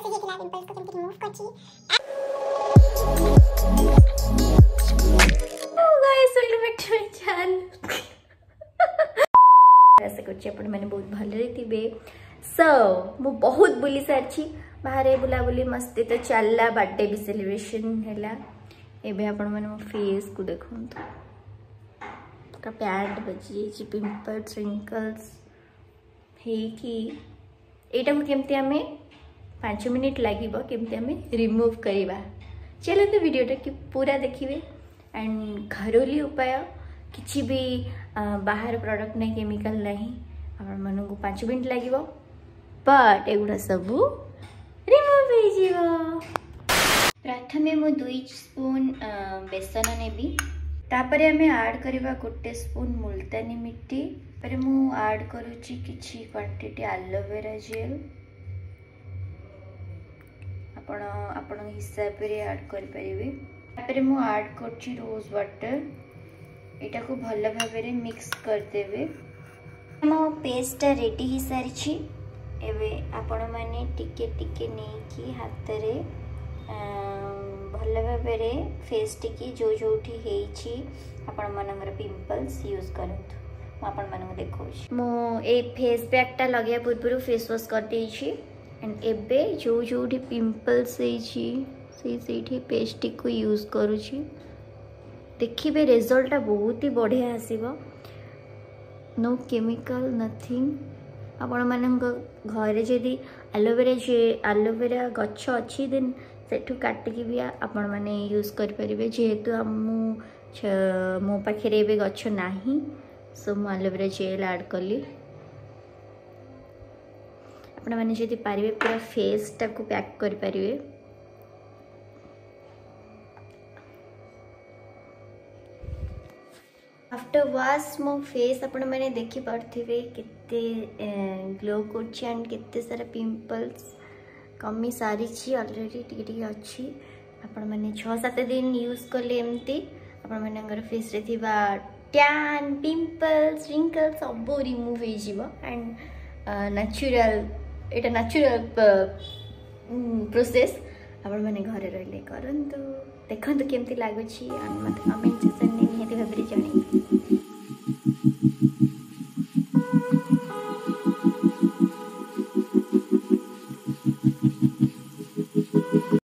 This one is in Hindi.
ହେଇଯାଇଥିଲା ପିମ୍ପଲ୍ସ को କେମିତି ରିମୁଭ୍ କରିଛି। Oh guys, welcome back to my channel. ऐसे कुछ अपन मैंने बहुत भले थिबे। सो मु बहुत बुली सारछि बाहरे बुला बुली मस्ती तो चलला बर्थडे भी सेलिब्रेशन हैला। एबे अपन माने मो फेस को देखंतु का पैड बजी छि पिंपल्स रिंकल्स हे कि एटा को केमते हमें 5 मिनिट लागिबो केमते हमें रिमूव करिबा। चलो तो वीडियोटा कि पूरा देखिए एंड घरोली उपाय किसी भी बाहर प्रोडक्ट नहीं केमिकल नहीं आपण मन को 5 मिनिट लागिबो बट एगुडा सब रिमूव हो जीवो। प्रथमे मु 2 स्पून बेसन नेबी तापरे हमें ऐड करबा 1 स्पून मुल्तानी मिट्टी पर मु ऐड करूची किछि क्वांटिटी एलोवेरा जेल आपण आपण हिसाब रे ऐड कर परिबे। तापरे मु ऐड करची रोज वाटर एटा को भल भाबे रे मिक्स कर देबे। मो पेस्ट रेडी ही सारी छी। एबे आपण माने टिके टिके नै की हाथ रे भल भाबे रे फेस टिकी जो जोठी हेई छी आपण मानकर पिंपल्स यूज करंतु। आपण मानक देखो मो ए फेस पैक टा लगे पूर्व फेस वॉश कर दे छी एंड एबे जो जोठी पिंपल्स हेई छी से पेस्ट को यूज करू छी। देखिबे रिजल्ट बहुत ही बढ़िया आसीबो। No chemical nothing. आपण मानक घरे जदी एलोवेरा गच्छ अछि देन सेठू काटिकी भी आपण माने यूज कर परिबे। जेहेतु मो पाखे एबे गच्छ नाही सो मु एलोवेरा जेल ऐड कली। आपण माने जदी पारिबे पूरा फेस टा को पैक कर परिबे। आफ्टर वॉश मो फेस आपण मैंने देखी पार्थिवे कितने ग्लो करछि एंड कितने सारा पिंपल्स कमी सारी छी ऑलरेडी टिके टिके अछि। आपण मैंने 6-7 दिन यूज करले एमती आपण मानकर फेस रे थिबा टैन पिंपल्स रिंकल्स सब रिमूव हो जीवो and natural Etah natural process आपण माने घरे रहले करंतु देखंतु केमती लागुछि एंड मत कमेंट सेक्शन में निहाती भाबरे जणाई।